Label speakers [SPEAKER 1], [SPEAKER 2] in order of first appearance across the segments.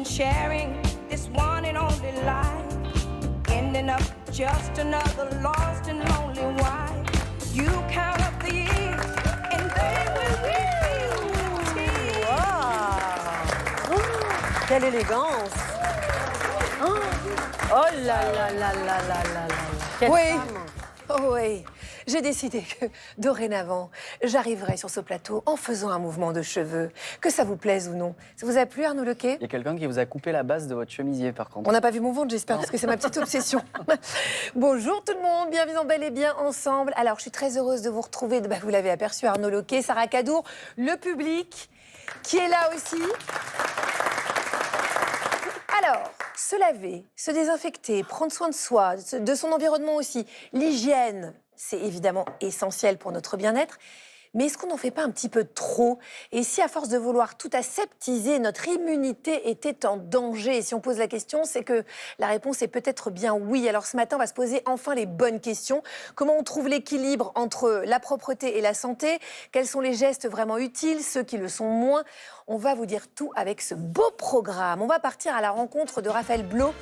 [SPEAKER 1] sharing this one and only life, ending up just another lost and lonely wife. You count up the years and they will reveal the tears.
[SPEAKER 2] Wow. Quelle élégance. Oh là là là là là là là. Quelle femme.
[SPEAKER 3] Oh oui, j'ai décidé que dorénavant, j'arriverai sur ce plateau en faisant un mouvement de cheveux, que ça vous plaise ou non. Ça vous a plu, Arnaud Lequet?
[SPEAKER 4] Il y a quelqu'un qui vous a coupé la base de votre chemisier, par contre.
[SPEAKER 3] On n'a pas vu mon ventre, j'espère, parce que c'est ma petite obsession. Bonjour tout le monde, bienvenue dans Bel et Bien Ensemble. Alors, je suis très heureuse de vous retrouver, vous l'avez aperçu, Arnaud Lequet, Sarah Cadour, le public qui est là aussi. Alors, se laver, se désinfecter, prendre soin de soi, de son environnement aussi. L'hygiène, c'est évidemment essentiel pour notre bien-être. Mais est-ce qu'on n'en fait pas un petit peu trop? Et si, à force de vouloir tout aseptiser, notre immunité était en danger? Et si on pose la question, c'est que la réponse est peut-être bien oui. Alors ce matin, on va se poser enfin les bonnes questions. Comment on trouve l'équilibre entre la propreté et la santé? Quels sont les gestes vraiment utiles, ceux qui le sont moins? On va vous dire tout avec ce beau programme. On va partir à la rencontre de Raphaël Blot,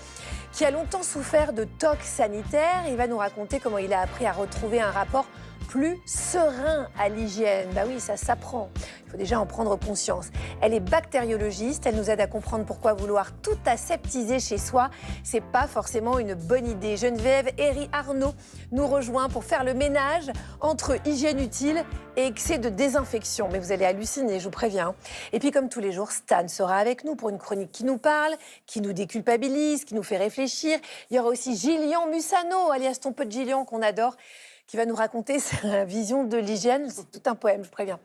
[SPEAKER 3] qui a longtemps souffert de tocs sanitaires. Il va nous raconter comment il a appris à retrouver un rapport plus serein à l'hygiène. Bah oui, ça s'apprend. Il faut déjà en prendre conscience. Elle est bactériologiste. Elle nous aide à comprendre pourquoi vouloir tout aseptiser chez soi, c'est pas forcément une bonne idée. Geneviève Herry Arnaud nous rejoint pour faire le ménage entre hygiène utile et excès de désinfection. Mais vous allez halluciner, je vous préviens. Et puis, comme tous les jours, Stan sera avec nous pour une chronique qui nous parle, qui nous déculpabilise, qui nous fait réfléchir. Il y aura aussi Gillian Mussano, alias ton pote Gillian qu'on adore, qui va nous raconter sa vision de l'hygiène. C'est tout un poème, je préviens.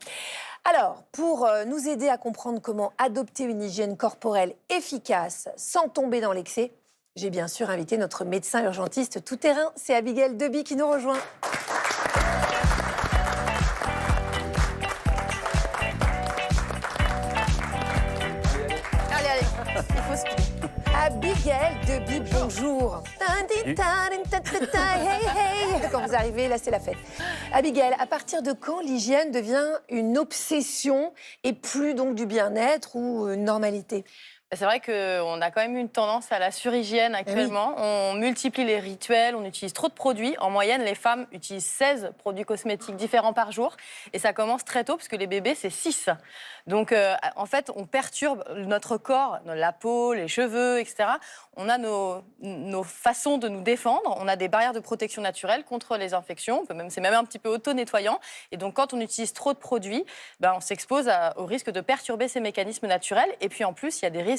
[SPEAKER 3] Alors, pour nous aider à comprendre comment adopter une hygiène corporelle efficace sans tomber dans l'excès, j'ai bien sûr invité notre médecin urgentiste tout-terrain. C'est Abigail Deby qui nous rejoint. Allez, il faut se plier. Abigail Deby, bonjour. Quand vous arrivez, là, c'est la fête. Abigail, à partir de quand l'hygiène devient une obsession et plus donc du bien-être ou une normalité?
[SPEAKER 5] C'est vrai qu'on a quand même une tendance à la surhygiène actuellement. Oui. On multiplie les rituels, on utilise trop de produits. En moyenne, les femmes utilisent 16 produits cosmétiques différents par jour. Et ça commence très tôt, parce que les bébés, c'est 6. Donc, en fait, on perturbe notre corps, la peau, les cheveux, etc. On a nos façons de nous défendre. On a des barrières de protection naturelle contre les infections. C'est même un petit peu auto-nettoyant. Et donc, quand on utilise trop de produits, on s'expose au risque de perturber ces mécanismes naturels. Et puis, en plus, il y a des risques.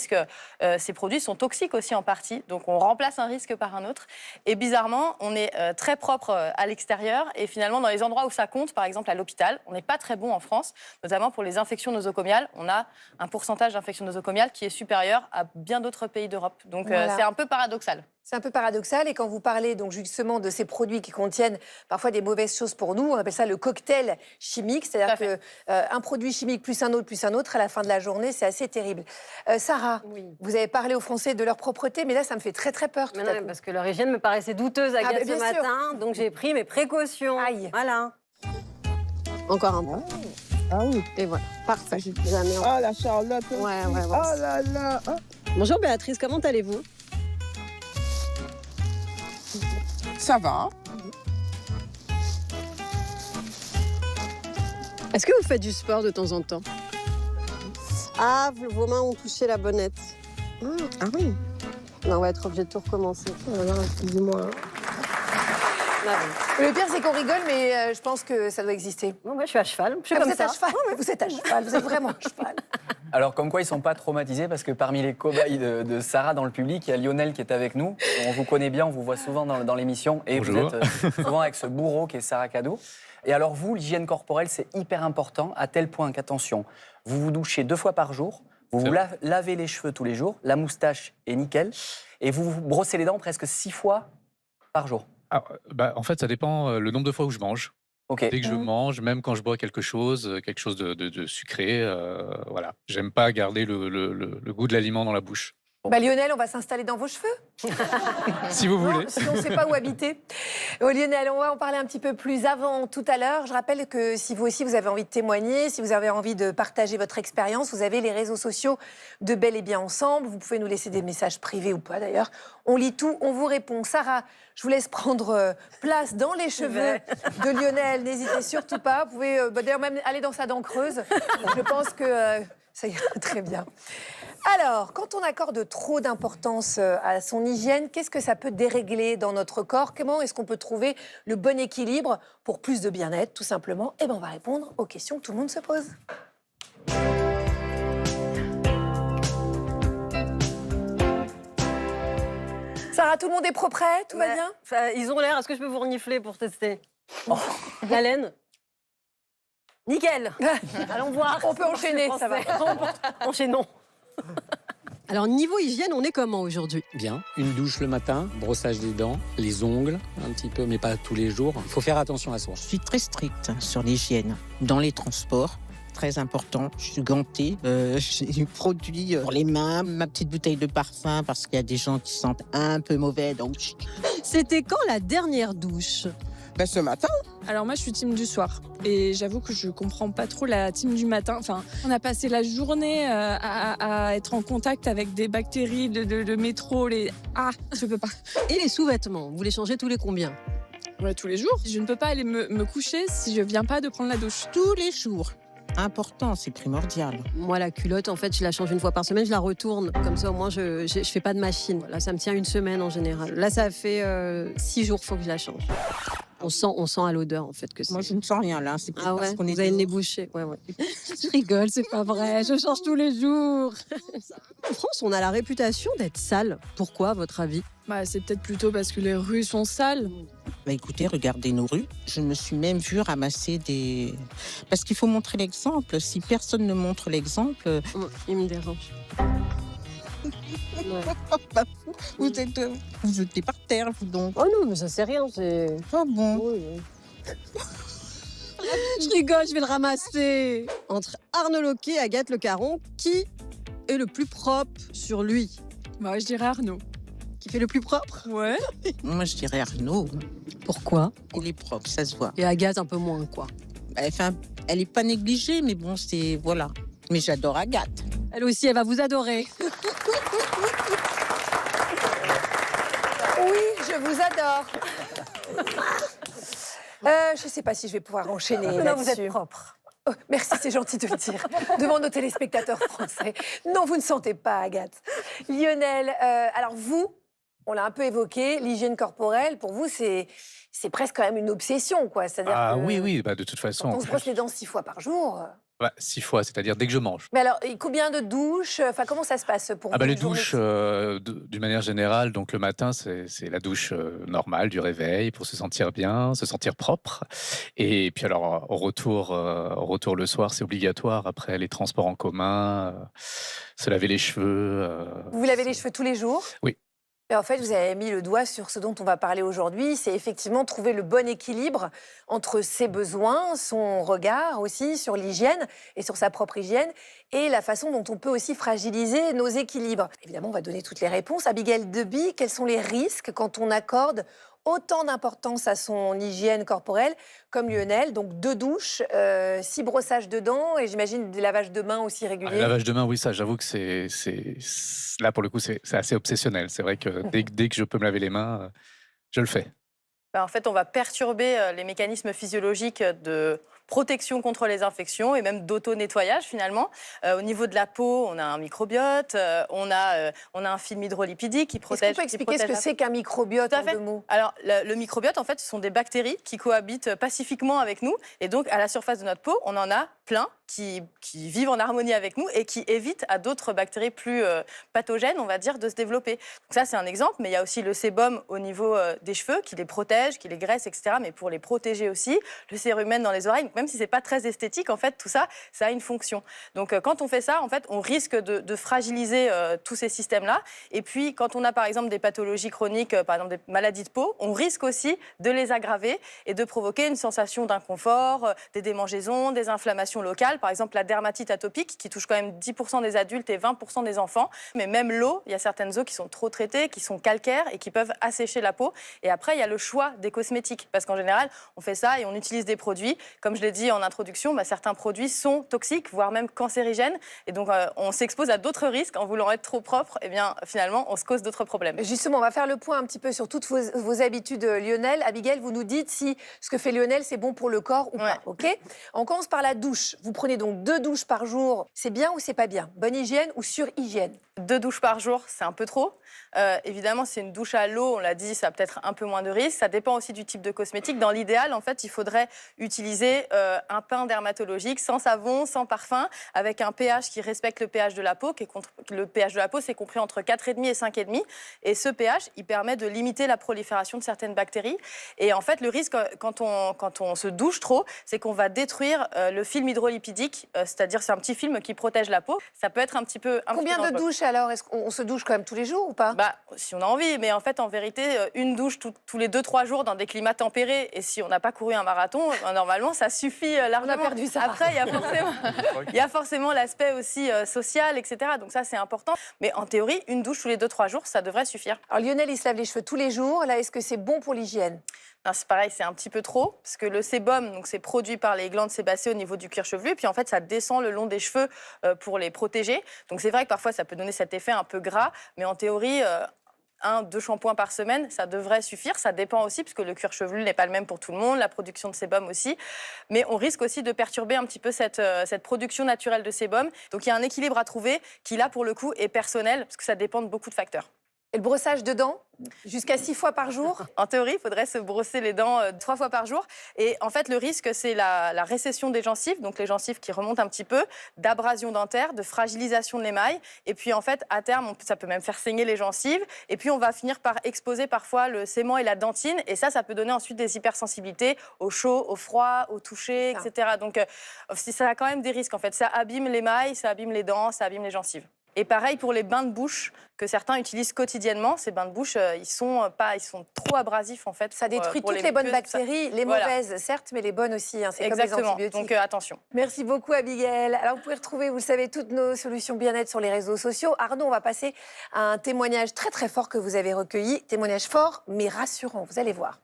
[SPEAKER 5] Ces produits sont toxiques aussi en partie, donc on remplace un risque par un autre. Et bizarrement, on est très propre à l'extérieur et finalement dans les endroits où ça compte, par exemple à l'hôpital, on n'est pas très bon en France, notamment pour les infections nosocomiales. On a un pourcentage d'infections nosocomiales qui est supérieur à bien d'autres pays d'Europe. Donc voilà. C'est un peu paradoxal.
[SPEAKER 3] C'est un peu paradoxal et quand vous parlez donc justement de ces produits qui contiennent parfois des mauvaises choses pour nous, on appelle ça le cocktail chimique, c'est-à-dire qu'un produit chimique plus un autre, à la fin de la journée, c'est assez terrible. Sarah, oui. Vous avez parlé aux Français de leur propreté, mais là ça me fait très très peur. Tout à coup.
[SPEAKER 2] Parce que leur hygiène me paraissait douteuse à ce matin, donc j'ai pris mes précautions.
[SPEAKER 3] Aïe.
[SPEAKER 2] Voilà. Encore un peu.
[SPEAKER 6] Ah oui.
[SPEAKER 2] Et voilà, parfait.
[SPEAKER 6] Ah la Charlotte.
[SPEAKER 2] Ouais.
[SPEAKER 6] Oh là là.
[SPEAKER 2] Bonjour Béatrice, comment allez-vous?
[SPEAKER 6] Ça va.
[SPEAKER 2] Est-ce que vous faites du sport de temps en temps? Ah, vos mains ont touché la bonnette.
[SPEAKER 6] Ah oui.
[SPEAKER 2] On va être obligé de tout recommencer.
[SPEAKER 6] Voilà, excusez-moi.
[SPEAKER 3] Le pire, c'est qu'on rigole, mais je pense que ça doit exister.
[SPEAKER 2] Non, moi, je suis à cheval.
[SPEAKER 3] Vous êtes à cheval. Vous êtes à cheval. Vous êtes vraiment à cheval.
[SPEAKER 4] Alors, comme quoi, ils ne sont pas traumatisés, parce que parmi les cobayes de Sarah dans le public, il y a Lionel qui est avec nous. On vous connaît bien, on vous voit souvent dans l'émission. Et
[SPEAKER 7] Bonjour.
[SPEAKER 4] Vous êtes souvent avec ce bourreau qui est Sarah Cadour. Et alors, vous, l'hygiène corporelle, c'est hyper important, à tel point qu'attention, vous vous douchez 2 fois par jour, vous vous lavez les cheveux tous les jours, la moustache est nickel, et vous vous brossez les dents presque 6 fois par jour.
[SPEAKER 7] En fait, ça dépend le nombre de fois où je mange.
[SPEAKER 4] Okay.
[SPEAKER 7] Dès que je mange, même quand je bois quelque chose de sucré, voilà. J'aime pas garder le goût de l'aliment dans la bouche.
[SPEAKER 3] Lionel, on va s'installer dans vos cheveux.
[SPEAKER 7] Si vous voulez.
[SPEAKER 3] Si on ne sait pas où habiter. Oh, Lionel, on va en parler un petit peu plus avant tout à l'heure. Je rappelle que si vous aussi vous avez envie de témoigner, si vous avez envie de partager votre expérience, vous avez les réseaux sociaux de Bel et Bien Ensemble. Vous pouvez nous laisser des messages privés ou pas d'ailleurs. On lit tout, on vous répond. Sarah, je vous laisse prendre place dans les cheveux de Lionel. N'hésitez surtout pas. Vous pouvez d'ailleurs même aller dans sa dent creuse. Je pense que ça ira très bien. Alors, quand on accorde trop d'importance à son hygiène, qu'est-ce que ça peut dérégler dans notre corps? Comment est-ce qu'on peut trouver le bon équilibre pour plus de bien-être, tout simplement? Eh bien, on va répondre aux questions que tout le monde se pose. Sarah, tout le monde est propre, tout va bien?
[SPEAKER 2] Ils ont l'air. Est-ce que je peux vous renifler pour tester? La laine?
[SPEAKER 3] Nickel.
[SPEAKER 2] Allons voir.
[SPEAKER 3] On peut enchaîner, ça va.
[SPEAKER 2] Enchaînons.
[SPEAKER 8] Alors, niveau hygiène, on est comment aujourd'hui?
[SPEAKER 9] Bien, une douche le matin, brossage des dents, les ongles, un petit peu, mais pas tous les jours. Il faut faire attention à soi.
[SPEAKER 10] Je suis très stricte sur l'hygiène. Dans les transports, très important, je suis gantée. J'ai du produit pour les mains, ma petite bouteille de parfum, parce qu'il y a des gens qui sentent un peu mauvais. Donc...
[SPEAKER 8] C'était quand la dernière douche?
[SPEAKER 6] Ce matin.
[SPEAKER 11] Alors moi, je suis team du soir. Et j'avoue que je comprends pas trop la team du matin. Enfin, on a passé la journée à être en contact avec des bactéries de métro. Ah, je peux pas.
[SPEAKER 8] Et les sous-vêtements, vous les changez tous les combien?
[SPEAKER 11] Ouais, tous les jours. Je ne peux pas aller me coucher si je viens pas de prendre la douche.
[SPEAKER 10] Tous les jours. Important, c'est primordial.
[SPEAKER 8] Moi, la culotte, en fait, je la change une fois par semaine, je la retourne. Comme ça, au moins, je fais pas de machine. Là, ça me tient une semaine en général. Là, ça fait 6 jours, faut que je la change. On sent à l'odeur, en fait, que c'est...
[SPEAKER 10] Moi, je ne sens rien, là. C'est
[SPEAKER 8] Ah ouais,
[SPEAKER 10] qu'on est
[SPEAKER 8] vous avez le nez
[SPEAKER 10] dehors.
[SPEAKER 8] bouché. Ouais.
[SPEAKER 11] Je rigole, c'est pas vrai. Je change tous les jours.
[SPEAKER 8] En France, on a la réputation d'être sale. Pourquoi, à votre avis?
[SPEAKER 11] Bah, c'est peut-être plutôt parce que les rues sont sales.
[SPEAKER 10] Bah, écoutez, regardez nos rues. Je me suis même vue ramasser des... Parce qu'il faut montrer l'exemple. Si personne ne montre l'exemple...
[SPEAKER 8] Il me dérange.
[SPEAKER 10] Vous jetez par terre, vous donc.
[SPEAKER 2] Oh non, mais ça c'est rien. C'est...
[SPEAKER 10] Ah bon?
[SPEAKER 8] Je rigole, je vais le ramasser. Entre Arnaud Loquet et Agathe Le Caron, qui est le plus propre sur lui?
[SPEAKER 11] Bah, je dirais Arnaud.
[SPEAKER 8] Qui fait le plus propre?
[SPEAKER 11] Ouais.
[SPEAKER 10] Moi, je dirais Arnaud.
[SPEAKER 8] Pourquoi?
[SPEAKER 10] Il est propre, ça se voit.
[SPEAKER 8] Et Agathe un peu moins, quoi.
[SPEAKER 10] Enfin, elle est pas négligée, mais bon, c'est... Voilà. Mais j'adore Agathe.
[SPEAKER 8] Elle aussi, elle va vous adorer.
[SPEAKER 3] Oui, je vous adore. Je ne sais pas si je vais pouvoir enchaîner
[SPEAKER 2] Non,
[SPEAKER 3] là-dessus.
[SPEAKER 2] vous êtes propre.
[SPEAKER 3] Oh, merci, c'est gentil de le dire. Devant nos téléspectateurs français. Non, vous ne sentez pas, Agathe. Lionel, alors vous, on l'a un peu évoqué, l'hygiène corporelle, pour vous, c'est presque quand même une obsession, quoi. C'est-à-dire
[SPEAKER 7] Ah
[SPEAKER 3] que
[SPEAKER 7] oui, bah, de toute façon.
[SPEAKER 3] quand on se brosse les dents 6 fois par jour.
[SPEAKER 7] 6 fois, c'est-à-dire dès que je mange.
[SPEAKER 3] Mais alors, et combien de douches? Enfin, comment ça se passe pour vous?
[SPEAKER 7] Les
[SPEAKER 3] une journée
[SPEAKER 7] douches, d'une manière générale, donc le matin, c'est la douche normale du réveil pour se sentir bien, se sentir propre. Et puis alors, au retour le soir, c'est obligatoire après les transports en commun, se laver les cheveux.
[SPEAKER 3] Vous vous lavez les cheveux tous les jours?
[SPEAKER 7] Oui.
[SPEAKER 3] Et en fait, vous avez mis le doigt sur ce dont on va parler aujourd'hui, c'est effectivement trouver le bon équilibre entre ses besoins, son regard aussi sur l'hygiène et sur sa propre hygiène, et la façon dont on peut aussi fragiliser nos équilibres. Évidemment, on va donner toutes les réponses. Abigail Deby, quels sont les risques quand on accorde autant d'importance à son hygiène corporelle comme Lionel? Donc 2 douches, 6 brossages de dents et j'imagine des lavages de mains aussi réguliers.
[SPEAKER 7] Le lavage de mains, oui, ça, j'avoue que là, pour le coup, c'est assez obsessionnel. C'est vrai que dès que je peux me laver les mains, je le fais.
[SPEAKER 5] En fait, on va perturber les mécanismes physiologiques de protection contre les infections et même d'auto-nettoyage finalement. Au niveau de la peau, on a un microbiote, on a un film hydrolipidique qui protège.
[SPEAKER 3] Est-ce qu'on peut expliquer ce que c'est qu'un microbiote en 2 mots?
[SPEAKER 5] Alors, le microbiote, en fait, ce sont des bactéries qui cohabitent pacifiquement avec nous. Et donc, à la surface de notre peau, on en a plein qui vivent en harmonie avec nous et qui évitent à d'autres bactéries plus pathogènes, on va dire, de se développer. Donc ça, c'est un exemple. Mais il y a aussi le sébum au niveau des cheveux qui les protège, qui les graisse, etc. Mais pour les protéger aussi. Le cérumen dans les oreilles. même si c'est pas très esthétique, en fait, tout ça, ça a une fonction. Donc, quand on fait ça, en fait, on risque de fragiliser tous ces systèmes-là. Et puis, quand on a, par exemple, des pathologies chroniques, par exemple des maladies de peau, on risque aussi de les aggraver et de provoquer une sensation d'inconfort, des démangeaisons, des inflammations locales. Par exemple, la dermatite atopique, qui touche quand même 10% des adultes et 20% des enfants. Mais même l'eau, il y a certaines eaux qui sont trop traitées, qui sont calcaires et qui peuvent assécher la peau. Et après, il y a le choix des cosmétiques. Parce qu'en général, on fait ça et on utilise des produits. Comme je l'ai dit en introduction, certains produits sont toxiques, voire même cancérigènes. Et donc, on s'expose à d'autres risques en voulant être trop propre. Et bien, finalement, on se cause d'autres problèmes.
[SPEAKER 3] Justement, on va faire le point un petit peu sur toutes vos habitudes, Lionel. Abigail, vous nous dites si ce que fait Lionel, c'est bon pour le corps ou pas. OK ? On commence par la douche. Vous prenez donc 2 douches par jour. C'est bien ou c'est pas bien ? Bonne hygiène ou sur-hygiène ?
[SPEAKER 5] 2 douches par jour, c'est un peu trop. Évidemment, si c'est une douche à l'eau, on l'a dit, ça a peut-être un peu moins de risques. Ça dépend aussi du type de cosmétique. Dans l'idéal, en fait, il faudrait utiliser un pain dermatologique sans savon, sans parfum, avec un pH qui respecte le pH de la peau. Le pH de la peau, c'est compris entre 4,5 et 5,5. Et ce pH, il permet de limiter la prolifération de certaines bactéries. Et en fait, le risque, quand on se douche trop, c'est qu'on va détruire le film hydrolipidique, c'est-à-dire c'est un petit film qui protège la peau. Ça peut être un petit peu...
[SPEAKER 3] Combien de douches alors ? Est-ce qu'on se douche quand même tous les jours ou pas ?
[SPEAKER 5] Si on a envie, mais en fait, en vérité, une douche tous les 2-3 jours dans des climats tempérés, et si on n'a pas couru un marathon, normalement, ça suffit largement.
[SPEAKER 3] On a perdu ça.
[SPEAKER 5] Après, il y a forcément l'aspect aussi social, etc. Donc ça, c'est important. Mais en théorie, une douche tous les 2-3 jours, ça devrait suffire.
[SPEAKER 3] Alors Lionel, il se lave les cheveux tous les jours. Là, est-ce que c'est bon pour l'hygiène ?
[SPEAKER 5] Non, c'est pareil, c'est un petit peu trop, parce que le sébum, donc c'est produit par les glandes sébacées au niveau du cuir chevelu, puis en fait, ça descend le long des cheveux pour les protéger. Donc c'est vrai que parfois, ça peut donner cet effet un peu gras, mais en théorie... 1-2 shampoings par semaine, ça devrait suffire. Ça dépend aussi, parce que le cuir chevelu n'est pas le même pour tout le monde, la production de sébum aussi. Mais on risque aussi de perturber un petit peu cette production naturelle de sébum. Donc il y a un équilibre à trouver qui, là, pour le coup, est personnel, parce que ça dépend de beaucoup de facteurs.
[SPEAKER 3] Et le brossage de dents, jusqu'à 6 fois par jour ?
[SPEAKER 5] En théorie, il faudrait se brosser les dents 3 fois par jour. Et en fait, le risque, c'est la récession des gencives, donc les gencives qui remontent un petit peu, d'abrasion dentaire, de fragilisation de l'émail. Et puis, en fait, à terme, ça peut même faire saigner les gencives. Et puis, on va finir par exposer parfois le sément et la dentine. Et ça peut donner ensuite des hypersensibilités au chaud, au froid, au toucher, etc. Donc, ça a quand même des risques, en fait. Ça abîme l'émail, ça abîme les dents, ça abîme les gencives. Et pareil pour les bains de bouche que certains utilisent quotidiennement. Ces bains de bouche, ils sont trop abrasifs en fait.
[SPEAKER 3] Ça détruit toutes les bonnes bactéries, les mauvaises certes, mais les bonnes aussi. Hein, c'est
[SPEAKER 5] exactement.
[SPEAKER 3] Comme les antibiotiques.
[SPEAKER 5] Donc attention.
[SPEAKER 3] Merci beaucoup Abigail. Alors vous pouvez retrouver, vous le savez, toutes nos solutions bien-être sur les réseaux sociaux. Arnaud, on va passer à un témoignage très très fort que vous avez recueilli. Témoignage fort mais rassurant, vous allez voir.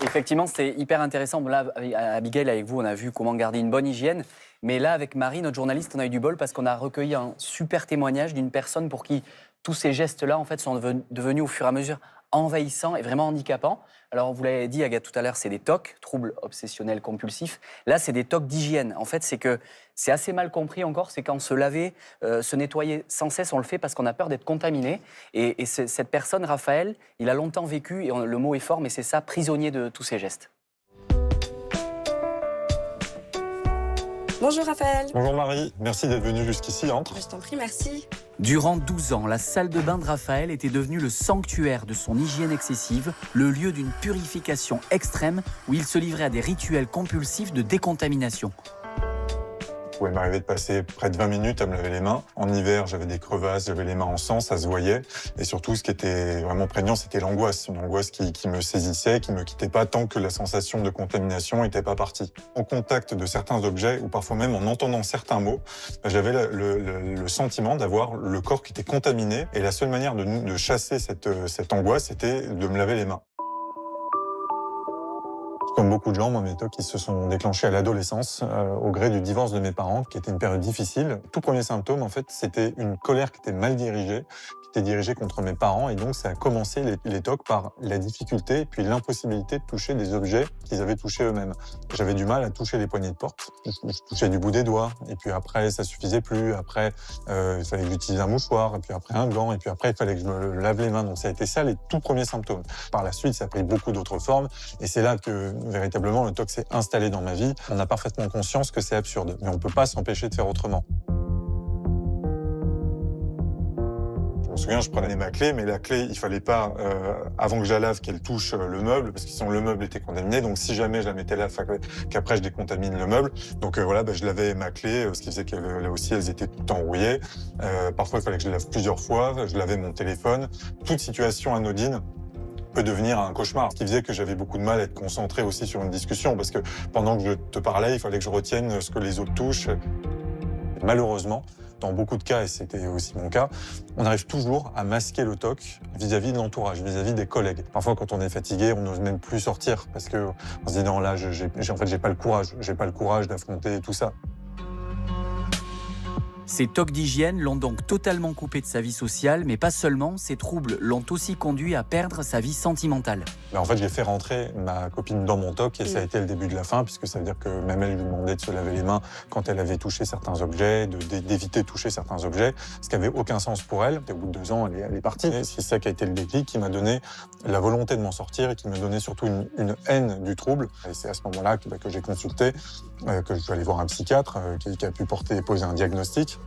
[SPEAKER 4] Effectivement, c'est hyper intéressant. Là, Abigail, avec vous, on a vu comment garder une bonne hygiène. Mais là, avec Marie, notre journaliste, on a eu du bol parce qu'on a recueilli un super témoignage d'une personne pour qui tous ces gestes-là, en fait, sont devenus au fur et à mesure envahissants et vraiment handicapants. Alors, vous l'avez dit, Agathe, tout à l'heure, c'est des TOC, troubles obsessionnels compulsifs. Là, c'est des TOC d'hygiène. En fait, c'est que c'est assez mal compris encore, c'est quand se laver, se nettoyer sans cesse, on le fait parce qu'on a peur d'être contaminé. Et cette personne, Raphaël, il a longtemps vécu, et le mot est fort, mais c'est ça, prisonnier de tous ces gestes.
[SPEAKER 12] Bonjour Raphaël.
[SPEAKER 13] Bonjour Marie, merci d'être venue jusqu'ici, entre.
[SPEAKER 12] Je t'en prie, merci.
[SPEAKER 14] Durant 12 ans, la salle de bain de Raphaël était devenue le sanctuaire de son hygiène excessive, le lieu d'une purification extrême où il se livrait à des rituels compulsifs de décontamination.
[SPEAKER 13] Il pouvait m'arriver de passer près de 20 minutes à me laver les mains. En hiver, j'avais des crevasses, j'avais les mains en sang, ça se voyait. Et surtout, ce qui était vraiment prégnant, c'était l'angoisse. Une angoisse qui me saisissait, qui ne me quittait pas tant que la sensation de contamination n'était pas partie. Au contact de certains objets, ou parfois même en entendant certains mots, j'avais le sentiment d'avoir le corps qui était contaminé. Et la seule manière de chasser cette angoisse, c'était de me laver les mains. Comme beaucoup de gens, moi, mes TOC se sont déclenchés à l'adolescence, au gré du divorce de mes parents, qui était une période difficile. Tout premier symptôme, en fait, c'était une colère qui était mal dirigée, qui était dirigée contre mes parents. Et donc, ça a commencé les TOC par la difficulté et puis l'impossibilité de toucher des objets qu'ils avaient touchés eux-mêmes. J'avais du mal à toucher les poignées de porte. Je touchais du bout des doigts. Et puis après, ça suffisait plus. Après, il fallait que j'utilise un mouchoir. Et puis après, un gant. Et puis après, il fallait que je me lave les mains. Donc, ça a été ça, les tout premiers symptômes. Par la suite, ça a pris beaucoup d'autres formes. Et c'est là que véritablement, le TOC s'est installé dans ma vie. On a parfaitement conscience que c'est absurde, mais on ne peut pas s'empêcher de faire autrement. me souviens, je prenais ma clé, mais la clé, il fallait pas, avant que je la lave, qu'elle touche le meuble, parce que sinon le meuble était contaminé. Donc si jamais je la mettais là, qu'après je décontamine le meuble. Donc voilà, je lavais ma clé, ce qui faisait que là aussi, elles étaient tout le temps rouillées. Parfois, il fallait que je les lave plusieurs fois. Je lavais mon téléphone. Toute situation anodine peut devenir un cauchemar. Ce qui faisait que j'avais beaucoup de mal à être concentré aussi sur une discussion, parce que pendant que je te parlais, il fallait que je retienne ce que les autres touchent. Malheureusement, dans beaucoup de cas, et c'était aussi mon cas, on arrive toujours à masquer le TOC vis-à-vis de l'entourage, vis-à-vis des collègues. Parfois, quand on est fatigué, on n'ose même plus sortir parce qu'on se dit non, là, en fait, j'ai pas le courage d'affronter tout ça.
[SPEAKER 14] Ces tocs d'hygiène l'ont donc totalement coupé de sa vie sociale, mais pas seulement, ces troubles l'ont aussi conduit à perdre sa vie sentimentale.
[SPEAKER 13] En fait, j'ai fait rentrer ma copine dans mon TOC et ça a été le début de la fin, puisque ça veut dire que même elle lui demandait de se laver les mains quand elle avait touché certains objets, d'éviter de toucher certains objets, ce qui n'avait aucun sens pour elle. Au bout de 2 ans, elle est partie. C'est ça qui a été le déclic, qui m'a donné la volonté de m'en sortir et qui m'a donné surtout une haine du trouble. Et c'est à ce moment-là que j'ai consulté, que je suis allé voir un psychiatre qui a pu poser un diagnostic.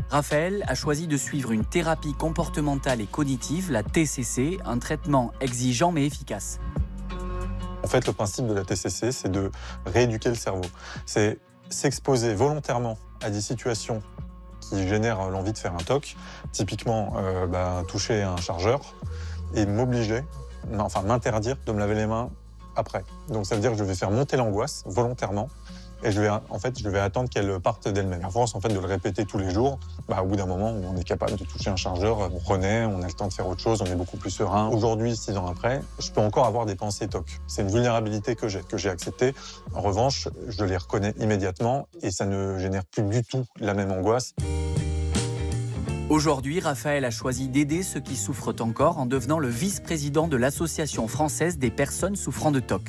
[SPEAKER 14] Raphaël a choisi de suivre une thérapie comportementale et cognitive, la TCC, un traitement exigeant mais efficace.
[SPEAKER 13] En fait, le principe de la TCC, c'est de rééduquer le cerveau. C'est s'exposer volontairement à des situations qui génèrent l'envie de faire un TOC, typiquement toucher un chargeur, et m'interdire de me laver les mains après. Donc ça veut dire que je vais faire monter l'angoisse volontairement, et je vais attendre qu'elle parte d'elle-même. À force de le répéter tous les jours, au bout d'un moment, on est capable de toucher un chargeur, on renaît, on a le temps de faire autre chose, on est beaucoup plus serein. Aujourd'hui, 6 ans après, je peux encore avoir des pensées TOC. C'est une vulnérabilité que j'ai acceptée. En revanche, je les reconnais immédiatement et ça ne génère plus du tout la même angoisse.
[SPEAKER 14] Aujourd'hui, Raphaël a choisi d'aider ceux qui souffrent encore en devenant le vice-président de l'Association française des personnes souffrant de TOC.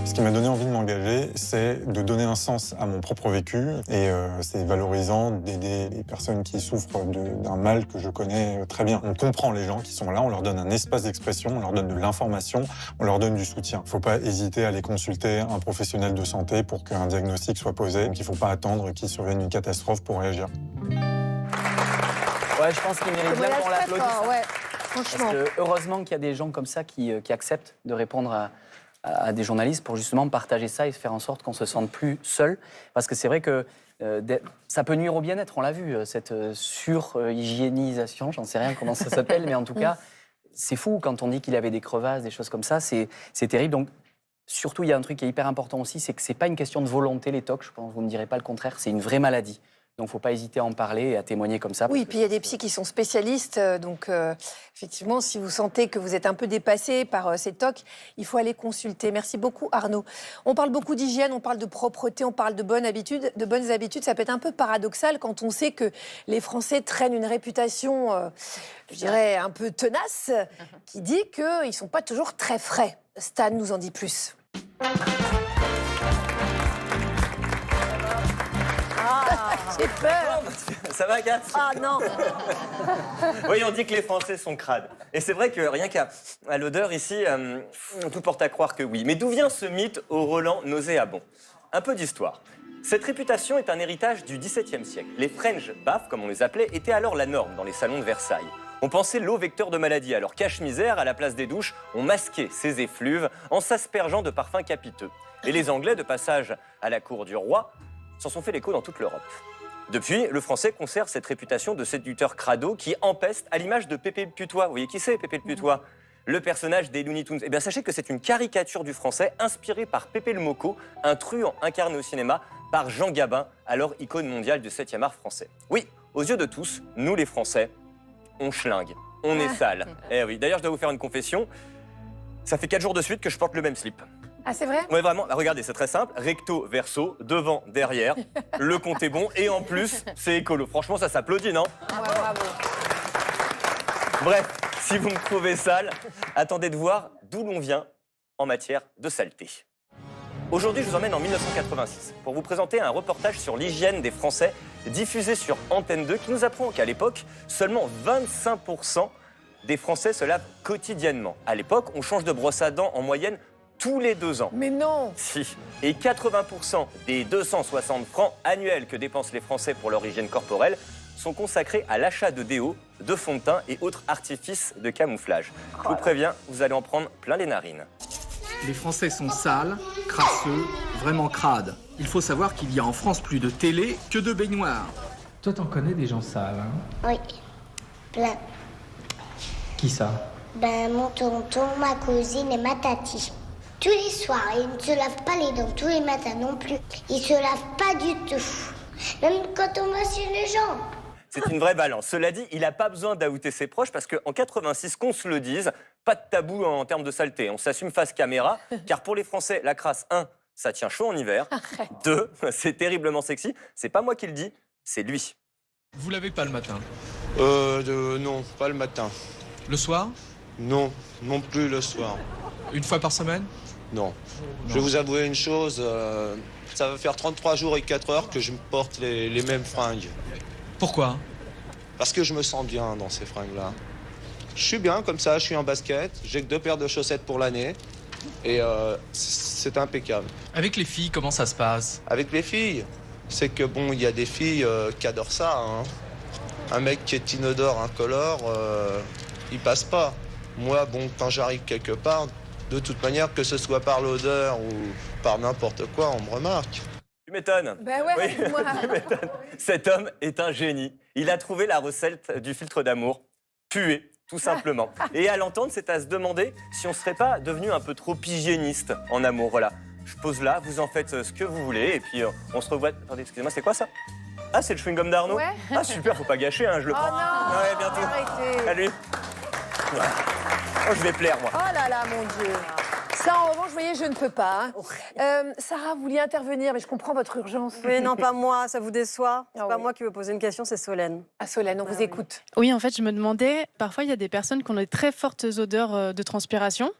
[SPEAKER 13] Ce qui m'a donné envie de m'engager, c'est de donner un sens à mon propre vécu et c'est valorisant d'aider les personnes qui souffrent d'un mal que je connais très bien. On comprend les gens qui sont là, on leur donne un espace d'expression, on leur donne de l'information, on leur donne du soutien. Il ne faut pas hésiter à aller consulter un professionnel de santé pour qu'un diagnostic soit posé. Donc il ne faut pas attendre qu'il survienne une catastrophe pour réagir.
[SPEAKER 4] Ouais, je pense qu'il mérite bien qu'on l'applaudisse.
[SPEAKER 3] Ouais,
[SPEAKER 4] Parce
[SPEAKER 3] franchement.
[SPEAKER 4] que heureusement qu'il y a des gens comme ça qui acceptent de répondre à des journalistes pour justement partager ça et faire en sorte qu'on se sente plus seul. Parce que c'est vrai que ça peut nuire au bien-être, on l'a vu, cette sur-hygiénisation, j'en sais rien comment ça s'appelle, mais en tout cas, c'est fou quand on dit qu'il avait des crevasses, des choses comme ça, c'est terrible. Donc, surtout, il y a un truc qui est hyper important aussi, c'est que c'est pas une question de volonté, les TOC, je pense que vous ne me direz pas le contraire, c'est une vraie maladie. Donc, il ne faut pas hésiter à en parler et à témoigner comme ça.
[SPEAKER 3] Oui, puis il y a des psys qui sont spécialistes. Donc, effectivement, si vous sentez que vous êtes un peu dépassé par ces TOC, il faut aller consulter. Merci beaucoup, Arnaud. On parle beaucoup d'hygiène, on parle de propreté, on parle de bonnes habitudes. Ça peut être un peu paradoxal quand on sait que les Français traînent une réputation, je dirais, un peu tenace, qui dit qu'ils ne sont pas toujours très frais. Stan nous en dit plus. J'ai peur.
[SPEAKER 12] Ça va, Kat?
[SPEAKER 3] Ah non.
[SPEAKER 12] Oui, on dit que les Français sont crades. Et c'est vrai que rien qu'à l'odeur ici, tout porte à croire que oui. Mais d'où vient ce mythe au relent nauséabond? Un peu d'histoire. Cette réputation est un héritage du XVIIe siècle. Les French baths, comme on les appelait, étaient alors la norme dans les salons de Versailles. On pensait l'eau vecteur de maladie, alors cache-misère, à la place des douches, on masquait ces effluves en s'aspergeant de parfums capiteux. Et les Anglais, de passage à la cour du roi, s'en sont fait l'écho dans toute l'Europe. Depuis, le Français conserve cette réputation de séducteur crado qui empeste à l'image de Pépé le Putois. Vous voyez qui c'est, Pépé le Putois? Le personnage des Looney Tunes. Eh bien, sachez que c'est une caricature du Français inspirée par Pépé le Moco, un truand incarné au cinéma par Jean Gabin, alors icône mondiale du 7e art français. Oui, aux yeux de tous, nous les Français, on schlingue, on est sale. Eh oui, d'ailleurs, je dois vous faire une confession. Ça fait 4 jours de suite que je porte le même slip.
[SPEAKER 3] Ah, c'est vrai?
[SPEAKER 12] Oui, vraiment. Regardez, c'est très simple. Recto, verso, devant, derrière. Le compte est bon. Et en plus, c'est écolo. Franchement, ça s'applaudit, non?
[SPEAKER 3] Ah ouais, bravo.
[SPEAKER 12] Bref, si vous me trouvez sale, attendez de voir d'où l'on vient en matière de saleté. Aujourd'hui, je vous emmène en 1986 pour vous présenter un reportage sur l'hygiène des Français diffusé sur Antenne 2 qui nous apprend qu'à l'époque, seulement 25% des Français se lavent quotidiennement. À l'époque, on change de brosse à dents en moyenne tous les 2 ans.
[SPEAKER 3] Mais non!
[SPEAKER 12] Si. Et 80% des 260 francs annuels que dépensent les Français pour leur hygiène corporelle sont consacrés à l'achat de déo, de fond de teint et autres artifices de camouflage. Je vous préviens, vous allez en prendre plein les narines.
[SPEAKER 15] Les Français sont sales, crasseux, vraiment crades. Il faut savoir qu'il y a en France plus de télé que de baignoires. Toi, t'en connais des gens sales, hein?
[SPEAKER 16] Oui, plein.
[SPEAKER 15] Qui ça?
[SPEAKER 16] Ben, mon tonton, ma cousine et ma tati. Tous les soirs, ils ne se lavent pas les dents, tous les matins non plus. Ils se lavent pas du tout. Même quand on va chez les gens.
[SPEAKER 12] C'est une vraie balance. Cela dit, il n'a pas besoin d'outer ses proches parce qu'en 86, qu'on se le dise, pas de tabou en termes de saleté. On s'assume face caméra, car pour les Français, la crasse, 1, ça tient chaud en hiver. 2, c'est terriblement sexy. C'est pas moi qui le dis, c'est lui.
[SPEAKER 15] Vous lavez pas le matin?
[SPEAKER 17] Non, pas le matin.
[SPEAKER 15] Le soir?
[SPEAKER 17] Non, non plus le soir.
[SPEAKER 15] Une fois par semaine?
[SPEAKER 17] Non. Je vais vous avouer une chose, ça va faire 33 jours et 4 heures que je me porte les mêmes fringues.
[SPEAKER 15] Pourquoi?
[SPEAKER 17] Parce que je me sens bien dans ces fringues-là. Je suis bien comme ça, je suis en basket, j'ai que 2 paires de chaussettes pour l'année et c'est impeccable.
[SPEAKER 15] Avec les filles, comment ça se passe?
[SPEAKER 17] Avec les filles, c'est que bon, il y a des filles qui adorent ça, hein. Un mec qui est inodore, incolore, il passe pas. Moi, bon, quand j'arrive quelque part, de toute manière, que ce soit par l'odeur ou par n'importe quoi, on me remarque.
[SPEAKER 12] Tu m'étonnes.
[SPEAKER 3] Ben ouais,
[SPEAKER 12] Oui,
[SPEAKER 3] moi.
[SPEAKER 12] tu m'étonnes. Cet homme est un génie. Il a trouvé la recette du filtre d'amour. Puer, tout simplement. Et à l'entendre, c'est à se demander si on ne serait pas devenu un peu trop hygiéniste en amour. Voilà, je pose là, vous en faites ce que vous voulez, et puis on se revoit... Attendez, excusez-moi, c'est quoi ça? Ah, c'est le chewing-gum d'Arnaud?
[SPEAKER 3] Ouais.
[SPEAKER 12] Ah, super, faut pas gâcher, hein, je le prends.
[SPEAKER 3] Oh non,
[SPEAKER 12] ouais, bientôt.
[SPEAKER 3] arrêtez.
[SPEAKER 12] Salut. Ouais. Oh, je vais plaire, moi.
[SPEAKER 3] Oh là là, mon Dieu. Ça, en revanche, vous voyez, je ne peux pas. Sarah, vous vouliez intervenir, mais je comprends votre urgence.
[SPEAKER 2] Oui, non, pas moi, ça vous déçoit. C'est
[SPEAKER 3] Ah
[SPEAKER 2] pas
[SPEAKER 3] oui.
[SPEAKER 2] moi qui veux poser une question, c'est Solène.
[SPEAKER 3] Ah, Solène, on vous écoute.
[SPEAKER 18] Oui, en fait, je me demandais, parfois, il y a des personnes qui ont des très fortes odeurs de transpiration.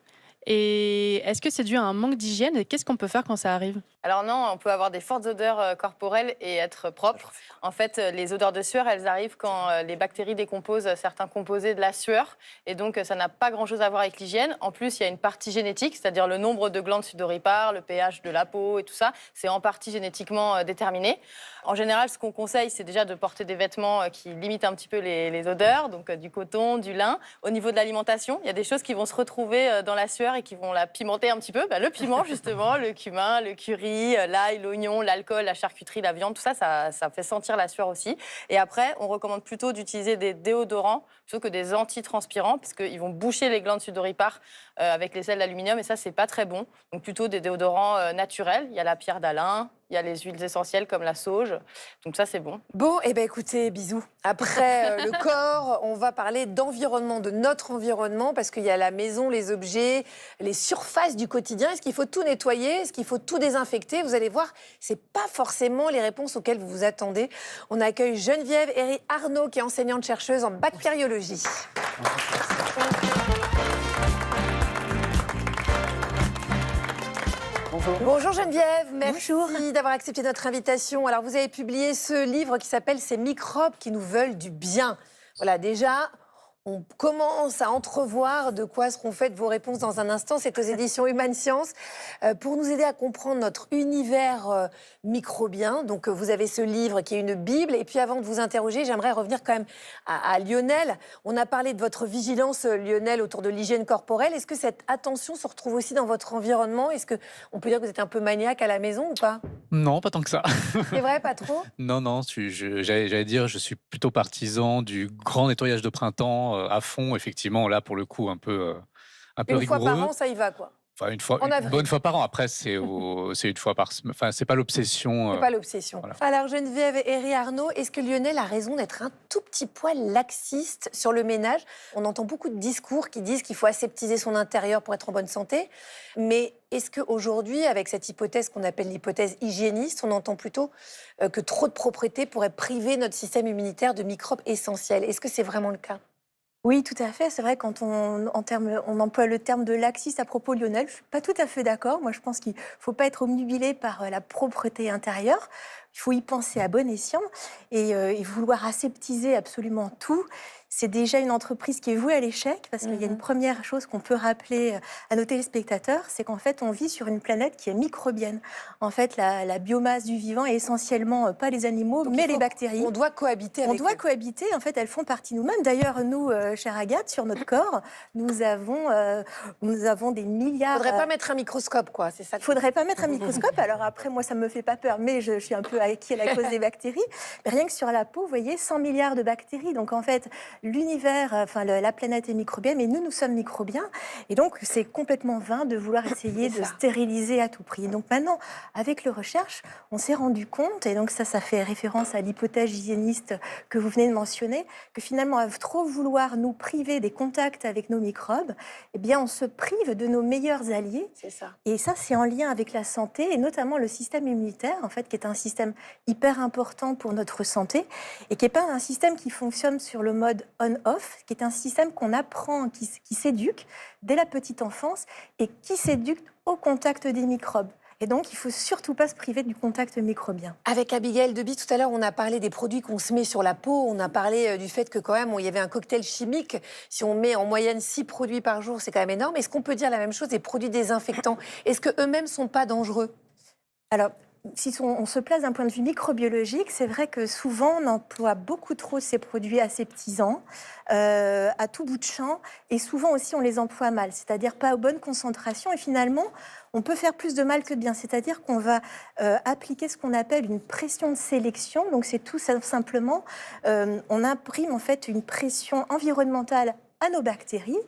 [SPEAKER 18] Et est-ce que c'est dû à un manque d'hygiène et qu'est-ce qu'on peut faire quand ça arrive?
[SPEAKER 5] Alors non, on peut avoir des fortes odeurs corporelles et être propre. En fait, les odeurs de sueur, elles arrivent quand les bactéries décomposent certains composés de la sueur. Et donc, ça n'a pas grand-chose à voir avec l'hygiène. En plus, il y a une partie génétique, c'est-à-dire le nombre de glandes sudoripares, le pH de la peau et tout ça. C'est en partie génétiquement déterminé. En général, ce qu'on conseille, c'est déjà de porter des vêtements qui limitent un petit peu les odeurs, donc du coton, du lin. Au niveau de l'alimentation, il y a des choses qui vont se retrouver dans la sueur et qui vont la pimenter un petit peu. Le piment, justement, le cumin, le curry, l'ail, l'oignon, l'alcool, la charcuterie, la viande, tout ça, ça fait sentir la sueur aussi. Et après, on recommande plutôt d'utiliser des déodorants plutôt que des antitranspirants, parce qu'ils vont boucher les glandes sudoripares avec les sels d'aluminium, et ça, c'est pas très bon. Donc plutôt des déodorants naturels. Il y a la pierre d'Alain, il y a les huiles essentielles comme la sauge. Donc ça, c'est bon.
[SPEAKER 3] Bon, eh bien écoutez, bisous. Après le corps, on va parler d'environnement, de notre environnement, parce qu'il y a la maison, les objets, les surfaces du quotidien. Est-ce qu'il faut tout nettoyer? Est-ce qu'il faut tout désinfecter? Vous allez voir, c'est pas forcément les réponses auxquelles vous vous attendez. On accueille Geneviève Herry-Arnaud, qui est enseignante-chercheuse en bactériologie.
[SPEAKER 12] Bonjour.
[SPEAKER 3] Bonjour Geneviève, merci d'avoir accepté notre invitation. Alors vous avez publié ce livre qui s'appelle « Ces microbes qui nous veulent du bien ». Voilà, déjà, on commence à entrevoir de quoi seront faites vos réponses dans un instant. C'est aux éditions Human Science. Pour nous aider à comprendre notre univers microbien, donc vous avez ce livre qui est une Bible. Et puis avant de vous interroger, j'aimerais revenir quand même à Lionel. On a parlé de votre vigilance, Lionel, autour de l'hygiène corporelle. Est-ce que cette attention se retrouve aussi dans votre environnement? Est-ce qu'on peut dire que vous êtes un peu maniaque à la maison ou pas?
[SPEAKER 7] Non, pas tant que ça.
[SPEAKER 3] C'est vrai, pas trop?
[SPEAKER 7] Non, j'allais dire, je suis plutôt partisan du grand nettoyage de printemps à fond, effectivement, là, pour le coup, un peu
[SPEAKER 3] Une
[SPEAKER 7] rigoureux.
[SPEAKER 3] fois par an, ça y va, quoi.
[SPEAKER 7] Enfin, une bonne fois par an. Après, c'est une fois par semaine. Enfin, c'est pas l'obsession.
[SPEAKER 3] C'est pas l'obsession.
[SPEAKER 7] Voilà.
[SPEAKER 3] Alors, Geneviève Herry-Arnaud, est-ce que Lionel a raison d'être un tout petit poil laxiste sur le ménage? On entend beaucoup de discours qui disent qu'il faut aseptiser son intérieur pour être en bonne santé. Mais est-ce qu'aujourd'hui, avec cette hypothèse qu'on appelle l'hypothèse hygiéniste, on entend plutôt que trop de propreté pourrait priver notre système immunitaire de microbes essentiels? Est-ce que c'est vraiment le cas?
[SPEAKER 19] Oui, tout à fait. C'est vrai, quand on emploie le terme de laxiste à propos de Lionel, je ne suis pas tout à fait d'accord. Moi, je pense qu'il ne faut pas être obnubilé par la propreté intérieure. il faut y penser à bon escient et vouloir aseptiser absolument tout. C'est déjà une entreprise qui est vouée à l'échec parce qu'il y a une première chose qu'on peut rappeler à nos téléspectateurs, c'est qu'en fait, on vit sur une planète qui est microbienne. En fait, la biomasse du vivant est essentiellement pas les animaux, mais les bactéries.
[SPEAKER 3] On doit cohabiter avec
[SPEAKER 19] On doit cohabiter. En fait, elles font partie de nous-mêmes. D'ailleurs, nous, chère Agathe, sur notre corps, nous avons des milliards...
[SPEAKER 3] Il ne faudrait pas mettre un microscope, quoi. C'est ça.
[SPEAKER 19] Il ne faudrait pas mettre un microscope. Alors après, moi, ça ne me fait pas peur, mais je suis un peu acquis à la cause des bactéries. Mais rien que sur la peau, vous voyez, 100 milliards de bactéries. Donc en fait, l'univers, enfin la planète est microbienne, mais nous sommes microbiens. Et donc, c'est complètement vain de vouloir essayer de stériliser à tout prix. Donc maintenant, avec le recherche, on s'est rendu compte, et donc ça fait référence à l'hypothèse hygiéniste que vous venez de mentionner, que finalement, à trop vouloir nous priver des contacts avec nos microbes, eh bien, on se prive de nos meilleurs alliés.
[SPEAKER 3] C'est ça.
[SPEAKER 19] Et ça, c'est en lien avec la santé, et notamment le système immunitaire, en fait, qui est un système hyper important pour notre santé, et qui n'est pas un système qui fonctionne sur le mode on-off, qui est un système qu'on apprend, qui s'éduque dès la petite enfance, et qui s'éduque au contact des microbes. Et donc, il ne faut surtout pas se priver du contact microbien.
[SPEAKER 3] Avec Abigail Deby, tout à l'heure, on a parlé des produits qu'on se met sur la peau. On a parlé du fait que quand même, il y avait un cocktail chimique. Si on met en moyenne 6 produits par jour, c'est quand même énorme. Est-ce qu'on peut dire la même chose des produits désinfectants? Est-ce qu'eux-mêmes ne sont pas dangereux?
[SPEAKER 19] Alors, si on se place d'un point de vue microbiologique, c'est vrai que souvent on emploie beaucoup trop ces produits aseptisants à tout bout de champ, et souvent aussi on les emploie mal, c'est-à-dire pas aux bonnes concentrations, et finalement on peut faire plus de mal que de bien, c'est-à-dire qu'on va appliquer ce qu'on appelle une pression de sélection. Donc c'est tout simplement, on imprime en fait une pression environnementale à nos bactéries,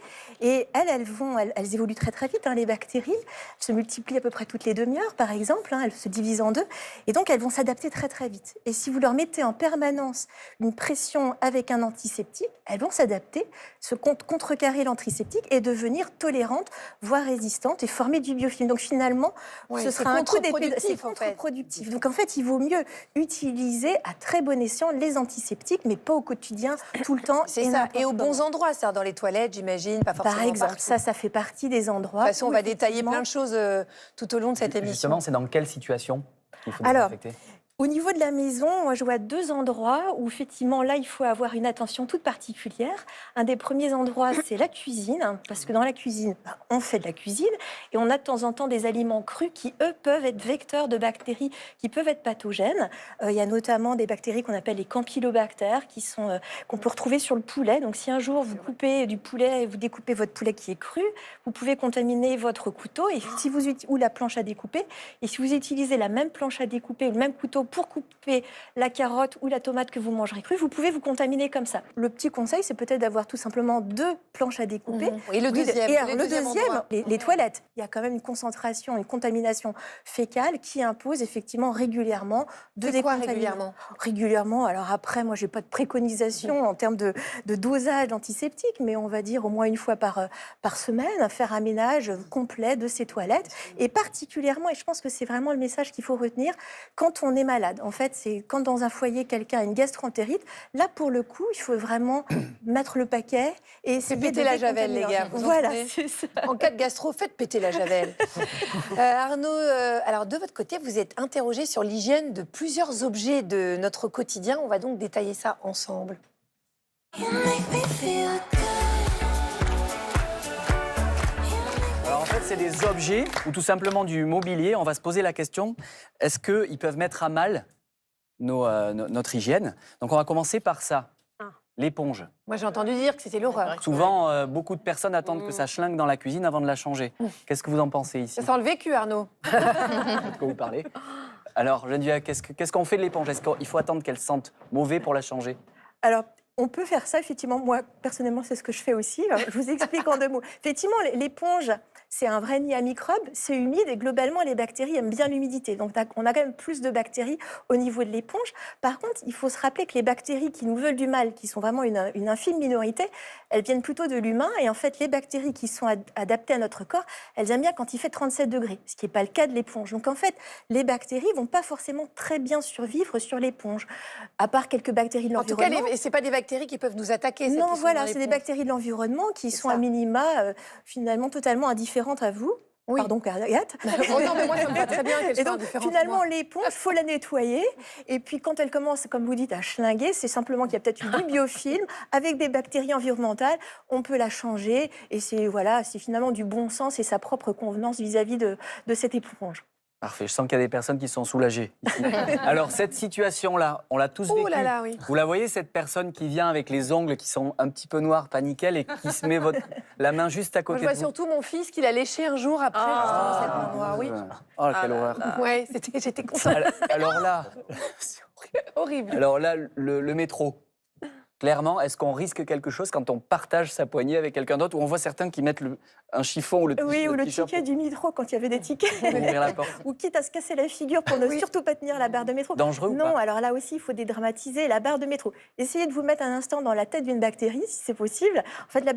[SPEAKER 19] et elles évoluent très très vite, hein, les bactéries. Elles se multiplient à peu près toutes les demi-heures, par exemple, hein, elles se divisent en deux, et donc elles vont s'adapter très très vite. Et si vous leur mettez en permanence une pression avec un antiseptique, elles vont s'adapter, se contrecarrer l'antiseptique et devenir tolérantes, voire résistantes, et former du biofilm. Donc finalement, ce sera un coup d'épée. C'est contre-productif. Donc en fait, il vaut mieux utiliser à très bon escient les antiseptiques, mais pas au quotidien, tout le temps.
[SPEAKER 3] C'est ça, et aux bons endroits, c'est-à-dire dans les toilettes, j'imagine, pas forcément.
[SPEAKER 19] Par exemple,
[SPEAKER 3] partout.
[SPEAKER 19] ça fait partie des endroits.
[SPEAKER 3] De toute façon, on va détailler plein de choses tout au long de cette émission.
[SPEAKER 4] Justement, c'est dans quelle situation qu'il faut
[SPEAKER 19] Alors,
[SPEAKER 4] désinfecter?
[SPEAKER 19] au niveau de la maison, moi, je vois 2 endroits où, effectivement, là, il faut avoir une attention toute particulière. Un des premiers endroits, c'est la cuisine, parce que dans la cuisine, on fait de la cuisine, et on a de temps en temps des aliments crus qui, eux, peuvent être vecteurs de bactéries qui peuvent être pathogènes. Il y a notamment des bactéries qu'on appelle les campylobactères, qu'on peut retrouver sur le poulet. Donc, si un jour, vous coupez du poulet et vous découpez votre poulet qui est cru, vous pouvez contaminer votre couteau ou la planche à découper. Et si vous utilisez la même planche à découper ou le même couteau pour couper la carotte ou la tomate que vous mangerez crue, vous pouvez vous contaminer comme ça. Le petit conseil, c'est peut-être d'avoir tout simplement 2 planches à découper.
[SPEAKER 3] Et le deuxième,
[SPEAKER 19] les toilettes. Il y a quand même une concentration, une contamination fécale qui impose effectivement régulièrement de décontaminer. Régulièrement. Alors après, moi, j'ai pas de préconisation en termes de dosage d'antiseptique, mais on va dire au moins une fois par semaine, faire un ménage complet de ces toilettes. Et particulièrement, et je pense que c'est vraiment le message qu'il faut retenir, quand on est malade. En fait, c'est quand dans un foyer, quelqu'un a une gastroentérite, là, pour le coup, il faut vraiment mettre le paquet et
[SPEAKER 3] c'est péter la javel, les gars.
[SPEAKER 19] Voilà, c'est ça.
[SPEAKER 3] En cas de gastro, faites péter la javel. Arnaud, alors de votre côté, vous êtes interrogé sur l'hygiène de plusieurs objets de notre quotidien. On va donc détailler ça ensemble.
[SPEAKER 4] Alors en fait, c'est des objets ou tout simplement du mobilier. On va se poser la question, est-ce qu'ils peuvent mettre à mal notre hygiène? Donc on va commencer par ça, l'éponge.
[SPEAKER 3] Moi, j'ai entendu dire que c'était l'horreur.
[SPEAKER 4] Souvent, beaucoup de personnes attendent que ça schlingue dans la cuisine avant de la changer. Qu'est-ce que vous en pensez ici?
[SPEAKER 3] Ça sent le vécu, Arnaud.
[SPEAKER 4] De quoi vous parlez? Alors, Geneviève, qu'est-ce qu'on fait de l'éponge? Est-ce qu'il faut attendre qu'elle sente mauvais pour la changer?
[SPEAKER 19] Alors, on peut faire ça, effectivement. Moi, personnellement, c'est ce que je fais aussi. Alors, je vous explique en 2 mots. Effectivement, l'éponge, c'est un vrai nid à microbes, c'est humide et globalement, les bactéries aiment bien l'humidité. Donc, on a quand même plus de bactéries au niveau de l'éponge. Par contre, il faut se rappeler que les bactéries qui nous veulent du mal, qui sont vraiment une infime minorité, elles viennent plutôt de l'humain. Et en fait, les bactéries qui sont adaptées à notre corps, elles aiment bien quand il fait 37 degrés, ce qui n'est pas le cas de l'éponge. Donc, en fait, les bactéries ne vont pas forcément très bien survivre sur l'éponge, à part quelques bactéries de l'environnement.
[SPEAKER 3] En tout cas, ce n'est pas des bactéries qui peuvent nous attaquer.
[SPEAKER 19] Non, voilà, c'est des bactéries de l'environnement qui sont à minima finalement totalement indifférentes à vous. Oui. Pardon, Agathe.
[SPEAKER 3] Oh non, mais moi, ça me va très bien qu'elle
[SPEAKER 19] Et
[SPEAKER 3] soit
[SPEAKER 19] donc,
[SPEAKER 3] indifférente,
[SPEAKER 19] finalement,
[SPEAKER 3] moi.
[SPEAKER 19] l'éponge, il faut la nettoyer. Et puis, quand elle commence, comme vous dites, à schlinguer, c'est simplement qu'il y a peut-être eu du biofilm avec des bactéries environnementales. On peut la changer. Et c'est finalement du bon sens et sa propre convenance vis-à-vis de cette éponge.
[SPEAKER 4] Parfait, je sens qu'il y a des personnes qui sont soulagées. ici. Alors, cette situation-là, on l'a tous vécue.
[SPEAKER 3] Oh là là, oui.
[SPEAKER 4] Vous la voyez, cette personne qui vient avec les ongles qui sont un petit peu noirs, pas nickel, et qui se met la main juste à
[SPEAKER 3] Moi,
[SPEAKER 4] côté
[SPEAKER 3] je vois
[SPEAKER 4] de vous.
[SPEAKER 3] surtout mon fils qui l'a léché un jour après. justement, cette main noire, oui.
[SPEAKER 4] Oh, quelle horreur.
[SPEAKER 3] Ouais, j'étais contente.
[SPEAKER 4] Alors là,
[SPEAKER 3] Horrible.
[SPEAKER 4] alors là, le métro. Clairement, est-ce qu'on risque quelque chose quand on partage sa poignée avec quelqu'un d'autre, ou on voit certains qui mettent un chiffon ou le
[SPEAKER 19] Oui, ou le
[SPEAKER 4] t-shirt
[SPEAKER 19] ticket du métro, quand il y avait des tickets.
[SPEAKER 4] pour ouvrir la porte.
[SPEAKER 19] Ou quitte à se casser la figure pour ne surtout pas tenir la barre de métro.
[SPEAKER 4] Dangereux ou
[SPEAKER 19] Non,
[SPEAKER 4] pas
[SPEAKER 19] alors là aussi, il faut dédramatiser la barre de métro. Essayez de vous mettre un instant dans la tête d'une bactérie, si c'est possible. En fait, les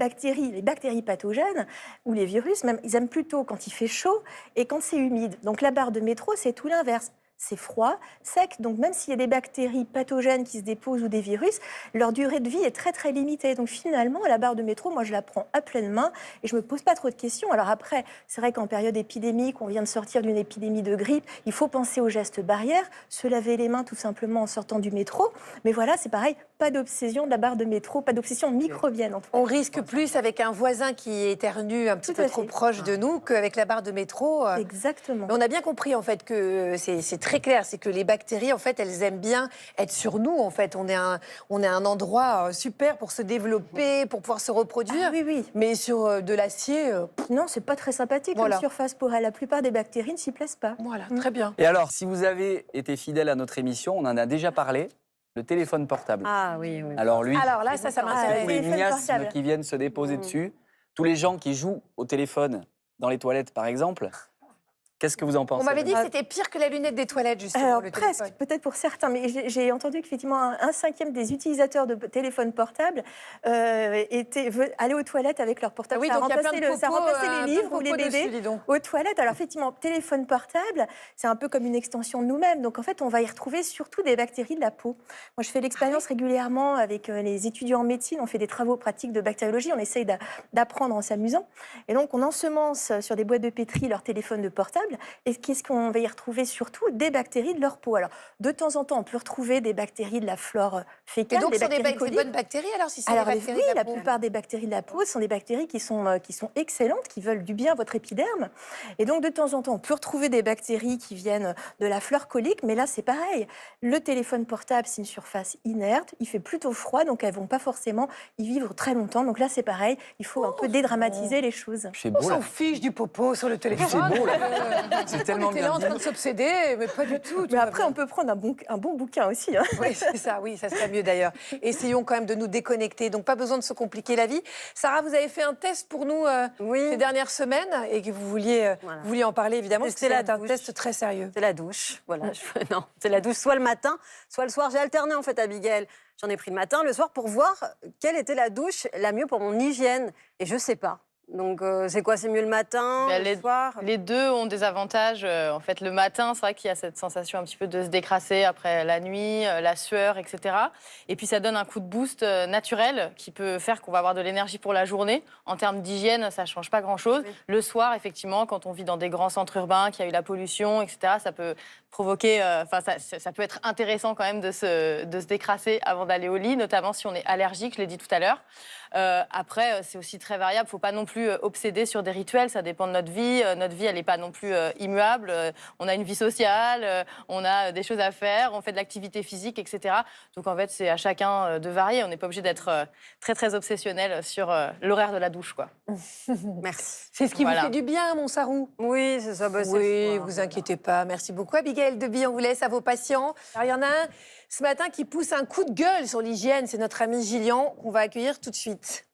[SPEAKER 19] bactéries pathogènes, ou les virus, même, ils aiment plutôt quand il fait chaud et quand c'est humide. Donc la barre de métro, c'est tout l'inverse. C'est froid, sec, donc même s'il y a des bactéries pathogènes qui se déposent ou des virus, leur durée de vie est très très limitée. Donc finalement, la barre de métro, moi je la prends à pleine main et je me pose pas trop de questions. Alors après, c'est vrai qu'en période épidémique, on vient de sortir d'une épidémie de grippe, il faut penser aux gestes barrières, se laver les mains tout simplement en sortant du métro. Mais voilà, c'est pareil, pas d'obsession de la barre de métro, pas d'obsession microbienne en tout cas.
[SPEAKER 3] On risque plus avec un voisin qui éternue un petit peu trop proche de nous qu'avec la barre de métro.
[SPEAKER 19] Exactement.
[SPEAKER 3] Mais on a bien compris en fait que c'est très clair, c'est que les bactéries en fait elles aiment bien être sur nous en fait. On est un endroit super pour se développer, pour pouvoir se reproduire.
[SPEAKER 19] Ah oui, oui.
[SPEAKER 3] Mais sur de l'acier,
[SPEAKER 19] non, c'est pas très sympathique
[SPEAKER 3] Voilà.
[SPEAKER 19] comme surface pour elle. La plupart des bactéries ne s'y plaisent pas.
[SPEAKER 3] Voilà, très bien.
[SPEAKER 4] Et alors, si vous avez été fidèle à notre émission, on en a déjà parlé, le téléphone portable.
[SPEAKER 8] Ah oui, oui.
[SPEAKER 4] Alors lui,
[SPEAKER 3] Alors là, ça m'intéresse.
[SPEAKER 4] tous les
[SPEAKER 19] téléphone
[SPEAKER 4] miasmes
[SPEAKER 19] portable.
[SPEAKER 4] qui viennent se déposer dessus, tous les gens qui jouent au téléphone dans les toilettes, par exemple, qu'est-ce que vous en pensez?
[SPEAKER 3] On m'avait dit que c'était pire que la lunette des toilettes, justement.
[SPEAKER 19] Alors
[SPEAKER 3] le
[SPEAKER 19] presque,
[SPEAKER 3] téléphone.
[SPEAKER 19] peut-être pour certains, mais j'ai entendu qu'effectivement un cinquième des utilisateurs de téléphones portables allaient aux toilettes avec leur portable.
[SPEAKER 3] Oui,
[SPEAKER 19] ça
[SPEAKER 3] donc il y a plein de
[SPEAKER 19] ça
[SPEAKER 3] popos,
[SPEAKER 19] remplaçait
[SPEAKER 3] un
[SPEAKER 19] les
[SPEAKER 3] peu
[SPEAKER 19] livres ou les
[SPEAKER 3] popos
[SPEAKER 19] bébés
[SPEAKER 3] dessus, dis donc.
[SPEAKER 19] aux toilettes. Alors effectivement, téléphone portable, c'est un peu comme une extension de nous-mêmes. Donc en fait, on va y retrouver surtout des bactéries de la peau. Moi, je fais l'expérience régulièrement avec les étudiants en médecine. On fait des travaux pratiques de bactériologie. On essaye d'apprendre en s'amusant. Et donc, on ensemence sur des boîtes de pétri leur téléphone de portable. Et qu'est-ce qu'on va y retrouver surtout? Des bactéries de leur peau. Alors, de temps en temps, on peut retrouver des bactéries de la flore fécale.
[SPEAKER 3] Et donc, ce sont des
[SPEAKER 19] bactéries
[SPEAKER 3] bonnes bactéries, alors, si c'est
[SPEAKER 19] Alors,
[SPEAKER 3] des bactéries
[SPEAKER 19] oui,
[SPEAKER 3] de la
[SPEAKER 19] la
[SPEAKER 3] peau.
[SPEAKER 19] plupart des bactéries de la peau sont des bactéries qui sont excellentes, qui veulent du bien à votre épiderme. Et donc, de temps en temps, on peut retrouver des bactéries qui viennent de la flore colique, mais là, c'est pareil. Le téléphone portable, c'est une surface inerte, il fait plutôt froid, donc elles vont pas forcément y vivre très longtemps. Donc là, c'est pareil, il faut un peu dédramatiser les choses.
[SPEAKER 4] C'est
[SPEAKER 3] On
[SPEAKER 4] beau, là.
[SPEAKER 3] s'en fiche du popo sur le téléphone.
[SPEAKER 4] C'est beau, là. C'est tellement
[SPEAKER 3] On était
[SPEAKER 4] bien
[SPEAKER 3] là en
[SPEAKER 4] dit.
[SPEAKER 3] train de s'obséder, mais pas du tout.
[SPEAKER 19] Mais après, on peut prendre un bon bouquin aussi. Hein.
[SPEAKER 3] Oui, c'est ça, oui, ça serait mieux d'ailleurs. Essayons quand même de nous déconnecter, donc pas besoin de se compliquer la vie. Sarah, vous avez fait un test pour nous ces dernières semaines et que vous vouliez en parler évidemment, parce que c'est un test très sérieux.
[SPEAKER 8] C'est la douche, voilà. Non, c'est la douche soit le matin, soit le soir. J'ai alterné en fait, Abigail. J'en ai pris le matin, le soir, pour voir quelle était la douche la mieux pour mon hygiène. Et je sais pas. Donc, c'est quoi? C'est mieux le matin, le soir?
[SPEAKER 5] Les deux ont des avantages. En fait, le matin, c'est vrai qu'il y a cette sensation un petit peu de se décrasser après la nuit, la sueur, etc. Et puis, ça donne un coup de boost naturel qui peut faire qu'on va avoir de l'énergie pour la journée. En termes d'hygiène, ça ne change pas grand-chose. Oui. Le soir, effectivement, quand on vit dans des grands centres urbains, qu'il y a eu la pollution, etc., ça peut provoquer... ça peut être intéressant quand même de se décrasser avant d'aller au lit, notamment si on est allergique, je l'ai dit tout à l'heure. Après, c'est aussi très variable. Il ne faut pas non plus obséder sur des rituels. Ça dépend de notre vie. Notre vie, elle n'est pas non plus immuable. On a une vie sociale, on a des choses à faire, on fait de l'activité physique, etc. Donc, en fait, c'est à chacun de varier. On n'est pas obligé d'être très, très obsessionnel sur l'horaire de la douche, quoi.
[SPEAKER 8] Merci.
[SPEAKER 3] C'est ce qui vous fait du bien, mon Sarou.
[SPEAKER 8] Oui, c'est ça.
[SPEAKER 3] Oui, vous inquiétez pas. Merci beaucoup, Abigail Deby. On vous laisse à vos patients. Alors, il y en a un ce matin qui pousse un coup de gueule sur l'hygiène. C'est notre ami Gillian qu'on va accueillir tout de suite.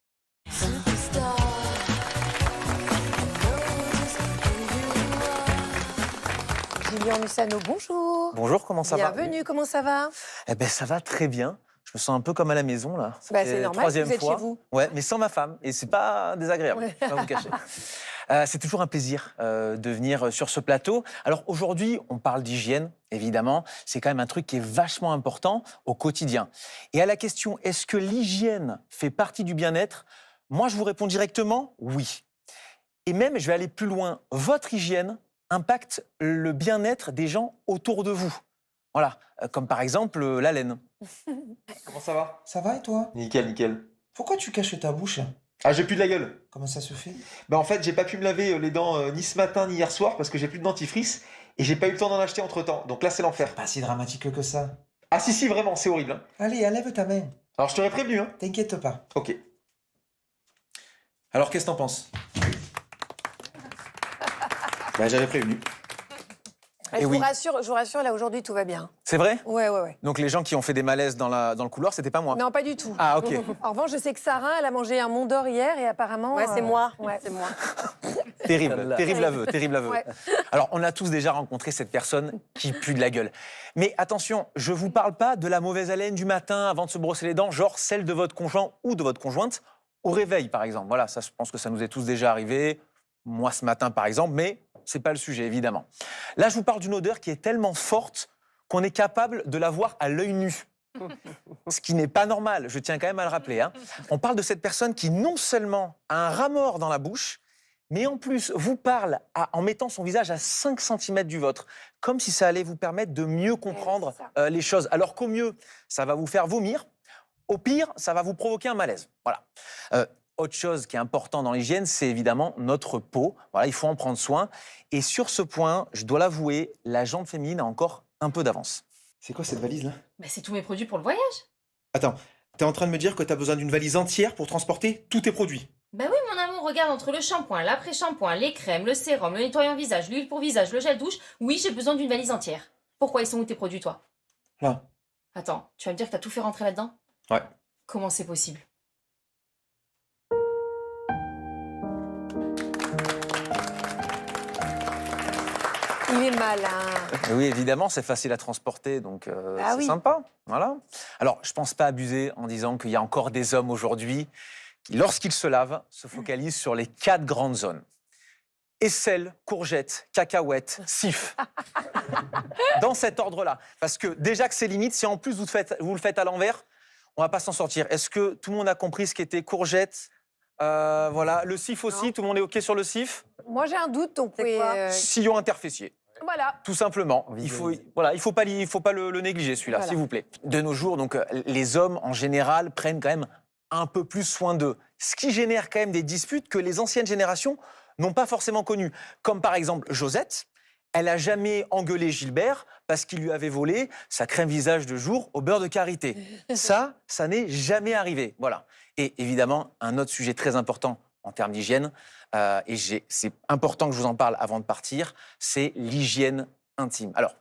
[SPEAKER 3] Gillian Mussano, bonjour.
[SPEAKER 20] Bonjour, comment ça va?
[SPEAKER 3] Bienvenue, comment ça va?
[SPEAKER 20] Eh ben, ça va très bien. Je me sens un peu comme à la maison, là.
[SPEAKER 3] C'est normal,
[SPEAKER 20] troisième
[SPEAKER 3] vous êtes
[SPEAKER 20] fois.
[SPEAKER 3] chez vous.
[SPEAKER 20] Ouais, mais sans ma femme. Et c'est pas désagréable,
[SPEAKER 3] Ouais.
[SPEAKER 20] je vais pas vous cacher. C'est toujours un plaisir de venir sur ce plateau. Alors aujourd'hui, on parle d'hygiène, évidemment. C'est quand même un truc qui est vachement important au quotidien. Et à la question, est-ce que l'hygiène fait partie du bien-être? Moi, je vous réponds directement, oui. Et même, je vais aller plus loin, votre hygiène impacte le bien-être des gens autour de vous. Voilà, comme par exemple la laine.
[SPEAKER 21] Comment ça va? Ça va et toi?
[SPEAKER 20] Nickel, nickel.
[SPEAKER 21] Pourquoi tu caches ta bouche?
[SPEAKER 20] Ah, j'ai plus de la gueule.
[SPEAKER 21] Comment ça se fait? Bah en fait, j'ai pas pu me laver les dents ni ce matin ni hier soir parce que j'ai plus de dentifrice et j'ai pas eu le temps d'en acheter entre-temps. Donc là, c'est l'enfer. Pas si dramatique que ça.
[SPEAKER 20] Ah si, vraiment, c'est horrible. Hein.
[SPEAKER 21] Allez, lève ta main.
[SPEAKER 20] Alors, je t'aurais prévenu. Hein.
[SPEAKER 21] T'inquiète pas.
[SPEAKER 20] Ok.
[SPEAKER 21] Alors, qu'est-ce que t'en penses?
[SPEAKER 20] Bah, j'avais prévenu.
[SPEAKER 3] Je vous rassure, là aujourd'hui tout va bien.
[SPEAKER 20] C'est vrai?
[SPEAKER 3] Ouais.
[SPEAKER 20] Donc les gens qui ont fait des malaises dans le couloir, c'était pas moi?
[SPEAKER 3] Non, pas du tout.
[SPEAKER 20] Ah, ok.
[SPEAKER 3] En revanche, je sais que Sarah, elle a mangé un Mont d'Or hier et apparemment...
[SPEAKER 8] Ouais, c'est moi.
[SPEAKER 3] Ouais.
[SPEAKER 8] C'est moi.
[SPEAKER 20] Terrible aveu, terrible aveu.
[SPEAKER 3] Ouais.
[SPEAKER 20] Alors, on a tous déjà rencontré cette personne qui pue de la gueule. Mais attention, je vous parle pas de la mauvaise haleine du matin avant de se brosser les dents, genre celle de votre conjoint ou de votre conjointe au réveil, par exemple. Voilà, ça, je pense que ça nous est tous déjà arrivé. Moi, ce matin, par exemple, mais c'est pas le sujet, évidemment. Là, je vous parle d'une odeur qui est tellement forte qu'on est capable de la voir à l'œil nu. Ce qui n'est pas normal, je tiens quand même à le rappeler. Hein. On parle de cette personne qui non seulement a un rat mort dans la bouche, mais en plus vous parle en mettant son visage à 5 cm du vôtre, comme si ça allait vous permettre de mieux comprendre les choses. Alors qu'au mieux, ça va vous faire vomir, au pire, ça va vous provoquer un malaise. Voilà. Autre chose qui est important dans l'hygiène, c'est évidemment notre peau. Voilà, il faut en prendre soin. Et sur ce point, je dois l'avouer, la jante féminine a encore un peu d'avance.
[SPEAKER 21] C'est quoi cette valise là?
[SPEAKER 22] Bah, c'est tous mes produits pour le voyage.
[SPEAKER 21] Attends, t'es en train de me dire que t'as besoin d'une valise entière pour transporter tous tes produits?
[SPEAKER 22] Bah oui, mon amour, regarde, entre le shampoing, l'après-shampoing, les crèmes, le sérum, le nettoyant visage, l'huile pour visage, le gel douche, oui, j'ai besoin d'une valise entière. Pourquoi ils sont où tes produits, toi?
[SPEAKER 21] Là.
[SPEAKER 22] Attends, tu vas me dire que t'as tout fait rentrer là-dedans?
[SPEAKER 21] Ouais.
[SPEAKER 22] Comment c'est possible?
[SPEAKER 3] Il est malin.
[SPEAKER 20] Oui, évidemment, c'est facile à transporter, donc
[SPEAKER 3] Ah
[SPEAKER 20] c'est
[SPEAKER 3] oui.
[SPEAKER 20] sympa. Voilà. Alors, je ne pense pas abuser en disant qu'il y a encore des hommes aujourd'hui qui, lorsqu'ils se lavent, se focalisent sur les 4 grandes zones. Aisselle, courgettes, cacahuètes, sif. Dans cet ordre-là. Parce que déjà que c'est limite, si en plus vous le faites à l'envers, on ne va pas s'en sortir. Est-ce que tout le monde a compris ce qu'était courgette? Voilà. Le sif aussi, tout le monde est OK sur le sif?
[SPEAKER 3] Moi, j'ai un doute, donc vous pouvez...
[SPEAKER 20] Sillon interfessier.
[SPEAKER 3] Voilà.
[SPEAKER 20] Tout simplement. Il faut pas le négliger, celui-là,
[SPEAKER 3] Voilà.
[SPEAKER 20] s'il vous plaît. De nos jours, donc, les hommes, en général, prennent quand même un peu plus soin d'eux. Ce qui génère quand même des disputes que les anciennes générations n'ont pas forcément connues. Comme par exemple Josette, elle n'a jamais engueulé Gilbert parce qu'il lui avait volé sa crème visage de jour au beurre de karité. Ça n'est jamais arrivé. Voilà. Et évidemment, un autre sujet très important en termes d'hygiène, et c'est important que je vous en parle avant de partir, c'est l'hygiène intime. Alors,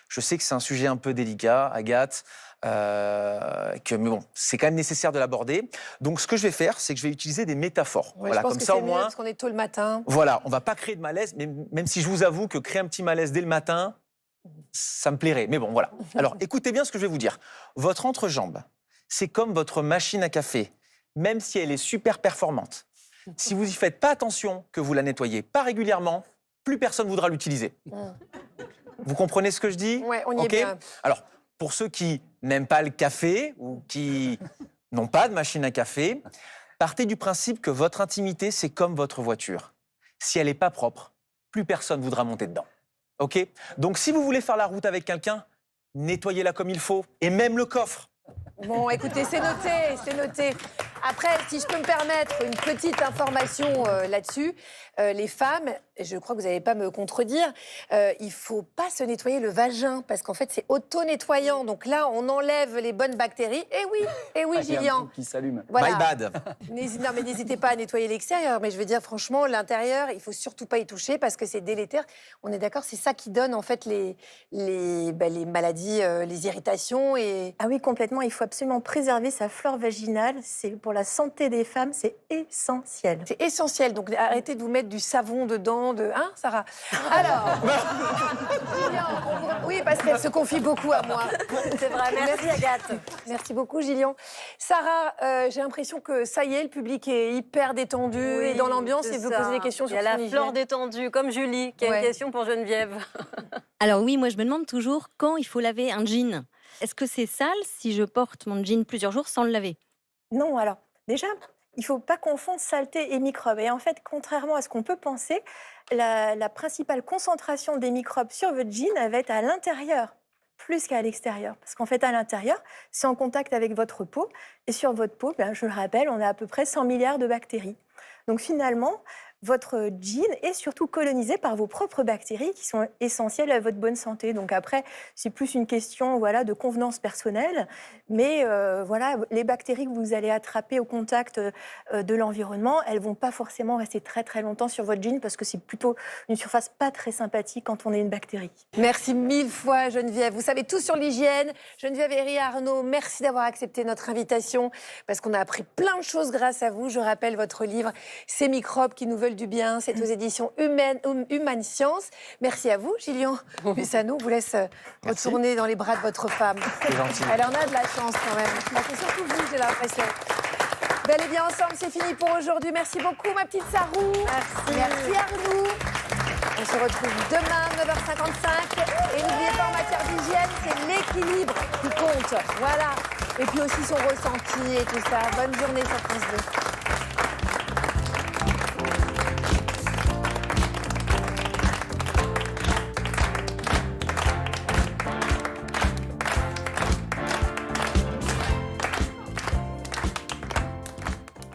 [SPEAKER 20] je sais que c'est un sujet un peu délicat, Agathe, mais bon, c'est quand même nécessaire de l'aborder. Donc, ce que je vais faire, c'est que je vais utiliser des métaphores.
[SPEAKER 3] Ouais,
[SPEAKER 20] Voilà,
[SPEAKER 3] je pense
[SPEAKER 20] comme
[SPEAKER 3] que
[SPEAKER 20] ça,
[SPEAKER 3] c'est
[SPEAKER 20] au
[SPEAKER 3] mieux,
[SPEAKER 20] moins,
[SPEAKER 3] parce qu'on est tôt le matin.
[SPEAKER 20] voilà, on va pas créer de malaise, même si je vous avoue que créer un petit malaise dès le matin, ça me plairait. Mais bon, voilà. Alors, écoutez bien ce que je vais vous dire. Votre entrejambe, c'est comme votre machine à café, même si elle est super performante. Si vous n'y faites pas attention, que vous la nettoyez pas régulièrement, plus personne voudra l'utiliser. Vous comprenez ce que je dis?
[SPEAKER 3] Ouais, on y est
[SPEAKER 20] Ok.
[SPEAKER 3] bien.
[SPEAKER 20] Alors, pour ceux qui n'aiment pas le café ou qui n'ont pas de machine à café, partez du principe que votre intimité, c'est comme votre voiture. Si elle n'est pas propre, plus personne voudra monter dedans. Ok? Donc, si vous voulez faire la route avec quelqu'un, nettoyez-la comme il faut, et même le coffre.
[SPEAKER 3] Bon, écoutez, c'est noté, c'est noté. Après, si je peux me permettre une petite information là-dessus, les femmes, et je crois que vous n'allez pas me contredire, il ne faut pas se nettoyer le vagin, parce qu'en fait, c'est auto-nettoyant. Donc là, on enlève les bonnes bactéries. Eh oui,
[SPEAKER 4] Il y a un
[SPEAKER 3] Gillian.
[SPEAKER 4] truc qui s'allume.
[SPEAKER 3] Voilà.
[SPEAKER 20] My bad.
[SPEAKER 3] Non, mais n'hésitez pas à nettoyer l'extérieur. Mais je veux dire, franchement, l'intérieur, il faut surtout pas y toucher parce que c'est délétère. On est d'accord, c'est ça qui donne en fait les maladies, les irritations et...
[SPEAKER 19] Ah oui, complètement. Il faut absolument préserver sa flore vaginale. C'est pour la santé des femmes, c'est essentiel.
[SPEAKER 3] C'est essentiel. Donc arrêtez de vous mettre du savon dedans, hein, Sarah? Alors, Gillian, oui, parce qu'elle se confie beaucoup à moi.
[SPEAKER 8] C'est vrai. Merci, Agathe.
[SPEAKER 3] Merci beaucoup, Gillian. Sarah, j'ai l'impression que ça y est, le public est hyper détendu et dans l'ambiance et veut poser des questions sur
[SPEAKER 8] Il y a
[SPEAKER 3] son
[SPEAKER 8] la
[SPEAKER 3] hygiène.
[SPEAKER 8] flore détendue, comme Julie, qui a
[SPEAKER 3] Ouais.
[SPEAKER 8] une question pour Geneviève.
[SPEAKER 23] Alors oui, moi je me demande toujours quand il faut laver un jean. Est-ce que c'est sale si je porte mon jean plusieurs jours sans le laver?
[SPEAKER 19] Non, alors déjà, il ne faut pas confondre saleté et microbes. Et en fait, contrairement à ce qu'on peut penser, la principale concentration des microbes sur votre jean, elle va être à l'intérieur, plus qu'à l'extérieur. Parce qu'en fait, à l'intérieur, c'est en contact avec votre peau. Et sur votre peau, je le rappelle, on a à peu près 100 milliards de bactéries. Donc finalement, votre jean est surtout colonisé par vos propres bactéries qui sont essentielles à votre bonne santé. Donc après, c'est plus une question de convenance personnelle. Mais les bactéries que vous allez attraper au contact de l'environnement, elles ne vont pas forcément rester très très longtemps sur votre jean parce que c'est plutôt une surface pas très sympathique quand on est une bactérie.
[SPEAKER 3] Merci 1000 fois Geneviève. Vous savez tout sur l'hygiène. Geneviève et Arnaud, merci d'avoir accepté notre invitation parce qu'on a appris plein de choses grâce à vous. Je rappelle votre livre « Ces microbes qui nous veulent du bien ». C'est aux éditions Humaine Science. Merci à vous, Gillian Mussano. Vous laisse retourner dans les bras de votre femme.
[SPEAKER 20] C'est gentil.
[SPEAKER 3] Elle en a de la chance quand même. C'est surtout vous, j'ai l'impression. Bel et bien ensemble, c'est fini pour aujourd'hui. Merci beaucoup, ma petite Sarou. Merci Arnaud. On se retrouve demain, 9h55. Et n'oubliez pas, en matière d'hygiène, c'est l'équilibre qui compte. Voilà. Et puis aussi son ressenti et tout ça. Bonne journée sur France 2.